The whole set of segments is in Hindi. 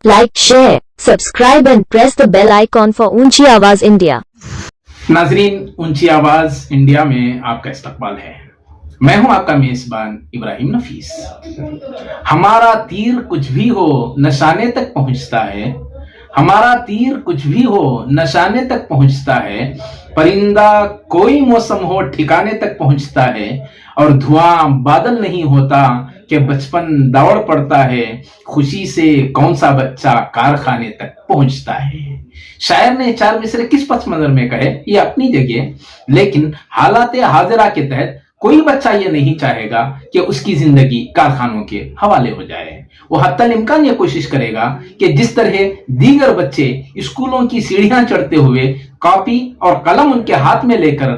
Like, share, subscribe and press the bell icon for ऊंची आवाज इंडिया। नाजरीन, ऊंची आवाज इंडिया में आपका इस्तकबाल है। मैं हूं आपका मेजबान इब्राहिम नफीस। हमारा तीर कुछ भी हो निशाने तक पहुंचता है, हमारा तीर कुछ भी हो निशाने तक पहुंचता है। परिंदा कोई मौसम हो ठिकाने तक पहुंचता है, और धुआं बादल नहीं होता कि बचपन दौड़ पड़ता है। खुशी से कौन सा बच्चा कारखाने तक पहुंचता है। शायर ने चार मिसरे किस पथ मंजर में कहे ये अपनी जगह, लेकिन हालात हाजिरा के तहत कोई बच्चा ये नहीं चाहेगा कि उसकी जिंदगी कारखानों के हवाले हो जाए। वो हत्तल इम्कान ये कोशिश करेगा कि जिस तरह दीगर बच्चे स्कूलों की सीढ़ियां चढ़ते हुए कॉपी और कलम उनके हाथ में लेकर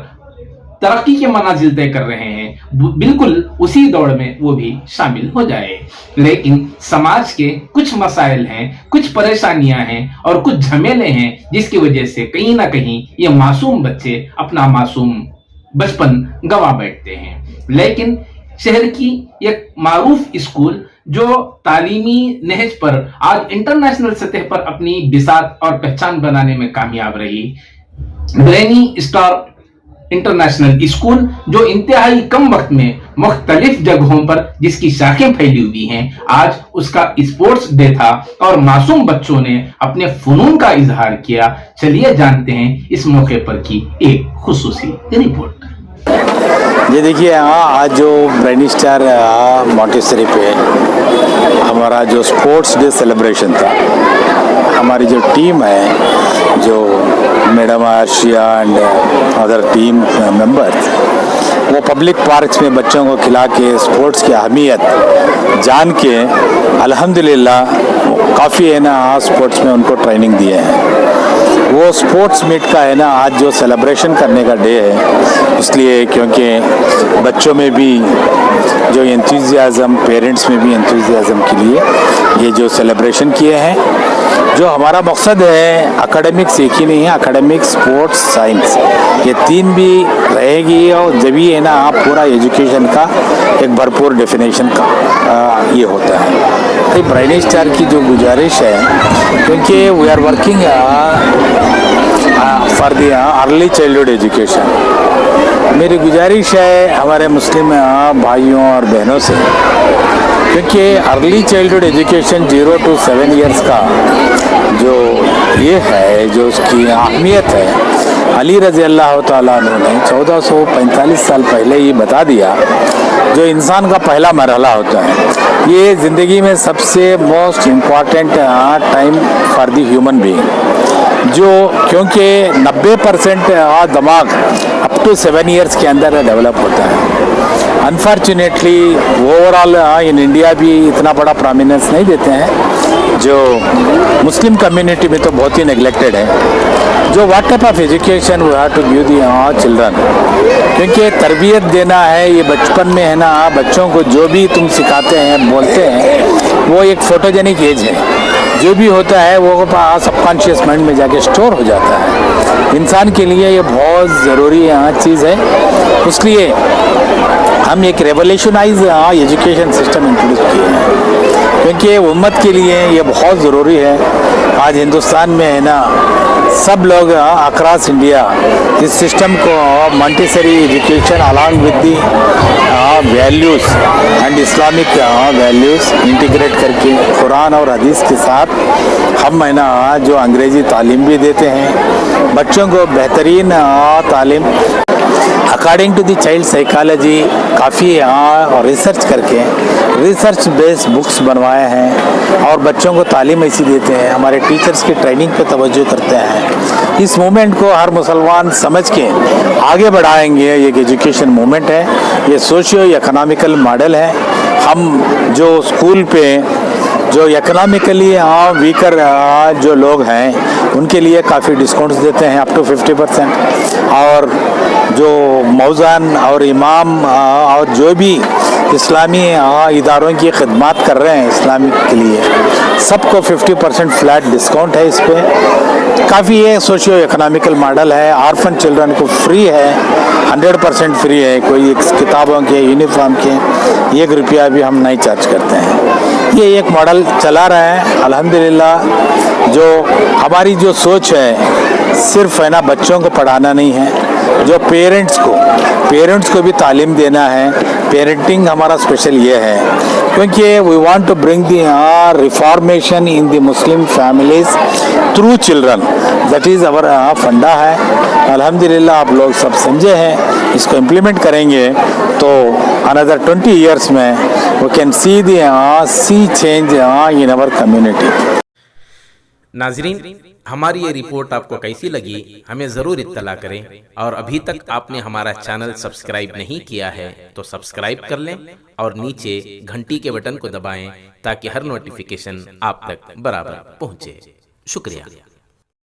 तरक्की के मनाजिल तय कर रहे हैं, बिल्कुल उसी दौड़ में वो भी शामिल हो जाए। लेकिन समाज के कुछ मसाइल हैं, कुछ परेशानियां हैं और कुछ झमेले हैं, जिसकी वजह से कहीं ना कहीं ये मासूम बच्चे अपना मासूम बचपन गवा बैठते हैं। लेकिन शहर की एक मारूफ स्कूल जो तालीमी नहज पर आज इंटरनेशनल सतह पर अपनी बिसात और पहचान बनाने में कामयाब रही, ब्रेनी स्टार इंटरनेशनल स्कूल, जो इंतहाई कम वक्त में मुख्तलिफ जगहों पर जिसकी शाखें फैली हुई हैं, आज उसका स्पोर्ट्स डे था और मासूम बच्चों ने अपने फनून का इजहार किया। चलिए जानते हैं इस मौके पर की एक खुसूसी रिपोर्ट। ये देखिए, आज जो ब्रेनी स्टार मॉन्टेसरी पे हमारा जो स्पोर्ट्स डे सेलिब्रेशन था, हमारी जो टीम है, जो madam Arshiya and other team members, वो पब्लिक पार्क्स में बच्चों को खिला के स्पोर्ट्स की अहमियत जान के अल्हम्दुलिल्लाह काफ़ी है ना स्पोर्ट्स में उनको ट्रेनिंग दिए हैं। वो स्पोर्ट्स मीट का है ना आज जो सेलिब्रेशन करने का डे है, इसलिए क्योंकि बच्चों में भी जो एंथुसियाज्म, पेरेंट्स में भी एंथुसियाज्म के लिए ये जो सेलिब्रेशन किए हैं। जो हमारा मकसद है एकेडमिक्स एक ही नहीं है, एकेडमिक, स्पोर्ट्स, साइंस, ये तीन भी रहेगी, और जब भी है ना आप पूरा एजुकेशन का एक भरपूर डेफिनेशन का ये होता है। तो ब्रेनी स्टार की जो गुजारिश है, क्योंकि we are working for the early childhood education, मेरी गुजारिश है हमारे मुस्लिम भाइयों और बहनों से, क्योंकि early childhood education 0 to 7 years का जो ये है, जो उसकी अहमियत है, अली रज़ी अल्लाह तआला अन्हु ने 1445 साल पहले ही बता दिया। जो इंसान का पहला मरहला होता है, ये ज़िंदगी में सबसे most important time for the human being, जो क्योंकि 90% दिमाग अप टू 7 ईयर्स के अंदर डेवलप होता है। अनफॉर्चुनेटली ओवरऑल इन इंडिया भी इतना बड़ा प्रोमिनेंस नहीं देते हैं, जो मुस्लिम कम्युनिटी में तो बहुत ही नेग्लेक्टेड है। जो what type of education we have to give the children, क्योंकि तरबियत देना है ये बचपन में है ना, बच्चों को जो भी तुम सिखाते हैं, बोलते हैं, वो एक फोटोजेनिक एज है, जो भी होता है वो सबकॉन्शियस माइंड में जाके स्टोर हो जाता है। इंसान के लिए ये बहुत ज़रूरी चीज़ है, इसलिए हम एक रेवोल्यूशनाइज एजुकेशन सिस्टम इंट्रोड्यूस किए हैं, क्योंकि उम्मत के लिए ये बहुत ज़रूरी है। आज हिंदुस्तान में है ना सब लोग अक्रॉस इंडिया इस सिस्टम को Montessori education along with the values and Islamic values integrate करके कुरान और हदीस के साथ हम है ना जो अंग्रेज़ी तालीम भी देते हैं, बच्चों को बेहतरीन तालीम according to the child psychology काफ़ी रिसर्च करके रिसर्च बेस्ड बुक्स बनवाए हैं, और बच्चों को तालीम ऐसी देते हैं, हमारे टीचर्स की ट्रेनिंग पे तवज्जो करते हैं। इस मूवमेंट को हर मुसलमान समझ के आगे बढ़ाएंगे। ये एजुकेशन मूवमेंट है, ये सोशियो इकोनॉमिकल मॉडल है। हम जो स्कूल पे जो इकोनॉमिकली वीकर जो लोग हैं उनके लिए काफ़ी डिस्काउंट्स देते हैं, अप टू 50%, और जो मौज़ान और इमाम और जो भी इस्लामी इदारों की खिदमत कर रहे हैं इस्लामिक के लिए, सबको 50% फ्लैट डिस्काउंट है इस पर। काफ़ी ये सोशियो इकोनॉमिकल मॉडल है। ऑर्फन चिल्ड्रन को फ्री है, 100% फ्री है, कोई किताबों के, यूनिफॉर्म के 1 रुपया भी हम नहीं चार्ज करते हैं। ये एक मॉडल चला रहे हैं अल्हम्दुलिल्लाह। जो हमारी जो सोच है सिर्फ है ना बच्चों को पढ़ाना नहीं है, जो पेरेंट्स को भी तालीम देना है। पेरेंटिंग हमारा स्पेशल ये है क्योंकि we want to bring the reformation in the Muslim families through children, that is our funda है। अल्हम्दुलिल्लाह आप लोग सब समझे हैं, इसको इम्प्लीमेंट करेंगे तो अनदर 20 years में we can see change in our community. नाजरीन, हमारी ये रिपोर्ट आपको कैसी लगी हमें ज़रूर इत्तला करें, और अभी तक आपने हमारा चैनल सब्सक्राइब नहीं किया है तो सब्सक्राइब कर लें और नीचे घंटी के बटन को दबाएं ताकि हर नोटिफिकेशन आप तक बराबर पहुंचे। शुक्रिया।